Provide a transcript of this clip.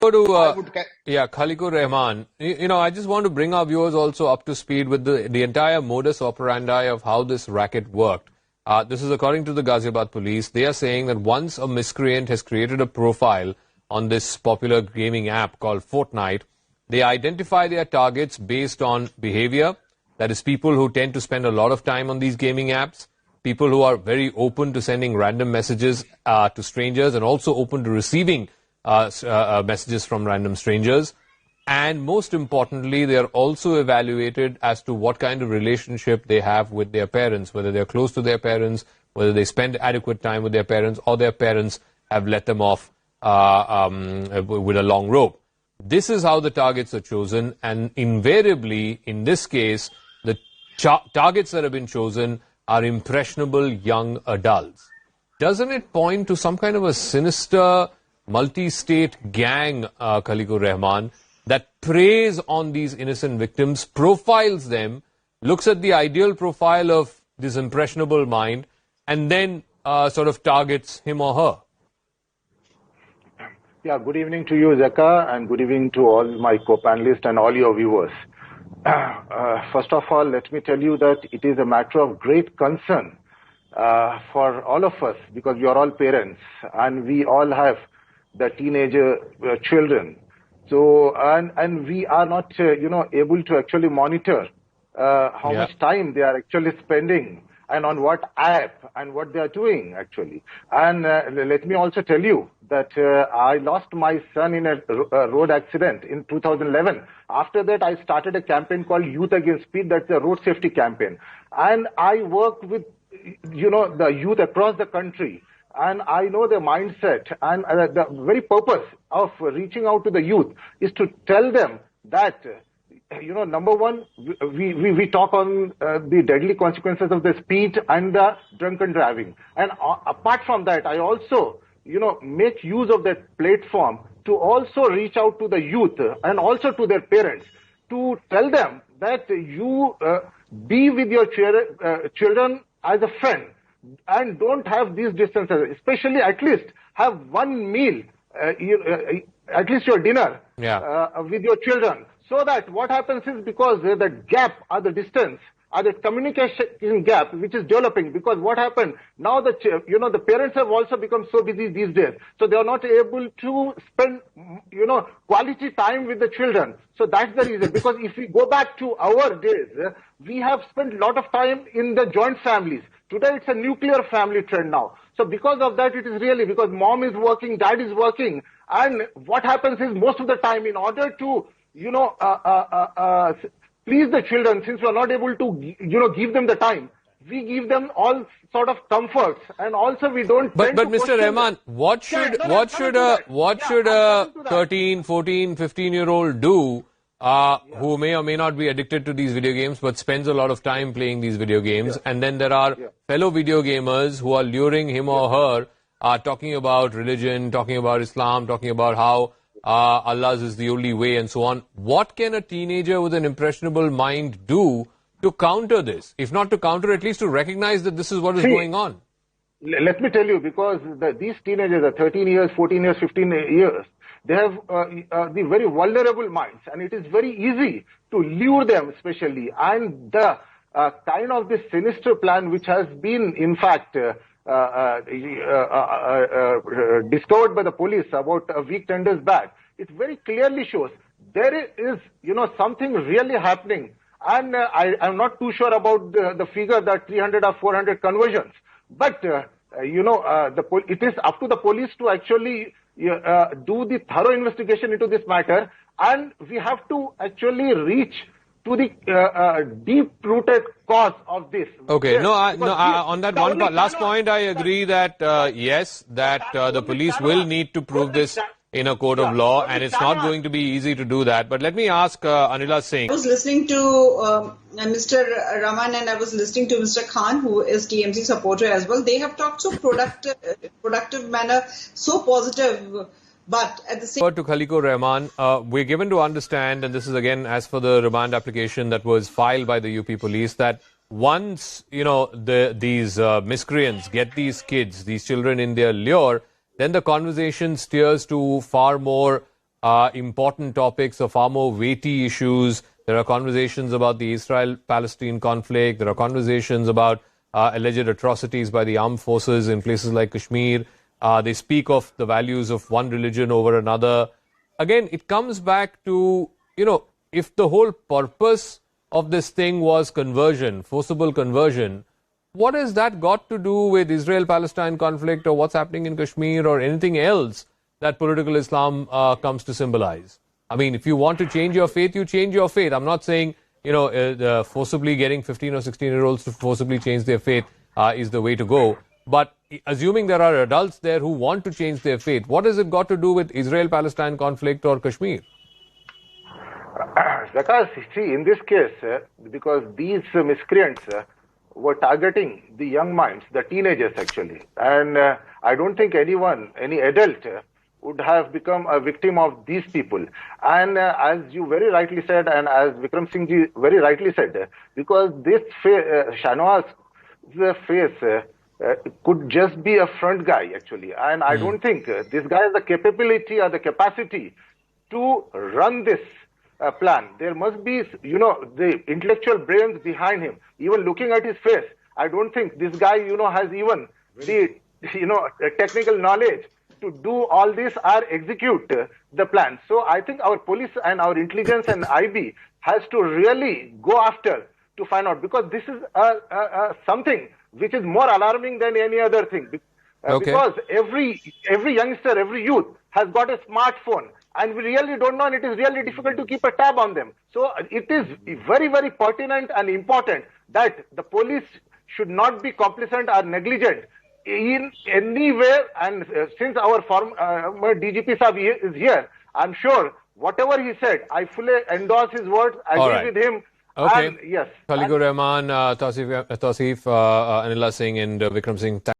Go to Khaleequr Rahman. I just want to bring our viewers also up to speed with the entire modus operandi of how this racket worked. This is according to the Ghaziabad police. They are saying that once a miscreant has created a profile on this popular gaming app called Fortnite, they identify their targets based on behavior. That is, people who tend to spend a lot of time on these gaming apps, people who are very open to sending random messages to strangers and also open to receiving messages from random strangers. And most importantly, they are also evaluated as to what kind of relationship they have with their parents, whether they're close to their parents, whether they spend adequate time with their parents, or their parents have let them off with a long rope. This is how the targets are chosen, and invariably, in this case, the targets that have been chosen are impressionable young adults. Doesn't it point to some kind of a sinister multi-state gang, Khaleequr Rahman, that preys on these innocent victims, profiles them, looks at the ideal profile of this impressionable mind, and then sort of targets him or her? Yeah, good evening to you, Zeka, and good evening to all my co-panelists and all your viewers. First of all, let me tell you that it is a matter of great concern for all of us, because we are all parents and we all have the teenager children. So, and we are not, able to actually monitor how much time they are actually spending and on what app and what they are doing actually. And let me also tell you that I lost my son in a road accident in 2011. After that, I started a campaign called Youth Against Speed. That's a road safety campaign. And I work with, the youth across the country. And I know their mindset, and the very purpose of reaching out to the youth is to tell them that, number one, we talk on the deadly consequences of the speed and the drunken driving. And apart from that, I also, make use of that platform to also reach out to the youth and also to their parents to tell them that you be with your children as a friend. And don't have these distances, especially at least have one meal, at least your dinner with your children. So that what happens is, because the gap or the distance or the communication gap which is developing, because what happened now, the parents have also become so busy these days, so they are not able to spend quality time with the children. So that's the reason, because if we go back to our days, we have spent a lot of time in the joint families. Today it's a nuclear family trend now. So because of that, it is really because mom is working, dad is working, and what happens is, most of the time, in order to please the children, since we are not able to give them the time, we give them all sort of comforts, and also we don't. But Mr. Rahman, what should a 13, 14, 15-year-old do who may or may not be addicted to these video games but spends a lot of time playing these video games, and then there are fellow video gamers who are luring him or her, talking about religion, talking about Islam, talking about how Allah's is the only way and so on? What can a teenager with an impressionable mind do to counter this? If not to counter, at least to recognize that this is what is going on. Let me tell you, because these teenagers are 13 years, 14 years, 15 years. They have the very vulnerable minds, and it is very easy to lure them, especially. And the kind of this sinister plan, which has been, in fact, discovered by the police about a week, 10 days back, it very clearly shows there is, something really happening. And I'm not too sure about the figure that 300 or 400 conversions. But, it is up to the police to actually do the thorough investigation into this matter, and we have to actually reach to the deep-rooted cause of this. Okay, on that last point, I agree that, yes, that the police will need to prove this in a court of law, and it's not going to be easy to do that. But let me ask Anila Singh. I was listening to Mr. Rahman, and I was listening to Mr. Khan, who is TMC supporter as well. They have talked so productive manner, so positive. But at the same to Khaleequr Rahman, we're given to understand, and this is again as for the remand application that was filed by the UP police, that once these miscreants get these kids, these children in their lure, then the conversation steers to far more important topics or far more weighty issues. There are conversations about the Israel-Palestine conflict. There are conversations about alleged atrocities by the armed forces in places like Kashmir. They speak of the values of one religion over another. Again, it comes back to, if the whole purpose of this thing was conversion, forcible conversion, what has that got to do with Israel-Palestine conflict or what's happening in Kashmir or anything else that political Islam comes to symbolize? I mean, if you want to change your faith, you change your faith. I'm not saying, forcibly getting 15 or 16-year-olds to forcibly change their faith is the way to go. But assuming there are adults there who want to change their faith, what has it got to do with Israel-Palestine conflict or Kashmir? Because, see, in this case, because these miscreants were targeting the young minds, the teenagers actually. And I don't think anyone, any adult, would have become a victim of these people. And as you very rightly said, and as Vikram Singh ji very rightly said, because this Shahnawaz's face could just be a front guy actually. And I don't think this guy has the capability or the capacity to run this plan. There must be, the intellectual brains behind him. Even looking at his face, I don't think this guy, has even the, technical knowledge to do all this or execute the plan. So I think our police and our intelligence and IB has to really go after to find out, because this is something which is more alarming than any other thing. Because every youngster, every youth has got a smartphone, and we really don't know, and it is really difficult to keep a tab on them. So it is very, very pertinent and important that the police should not be complicit or negligent in any way. And since our former DGP Saab is here, I'm sure whatever he said, I fully endorse his words. I agree with him. Okay. And, yes. Khaleequr Rahman, Tausif, Anila Singh and Vikram Singh.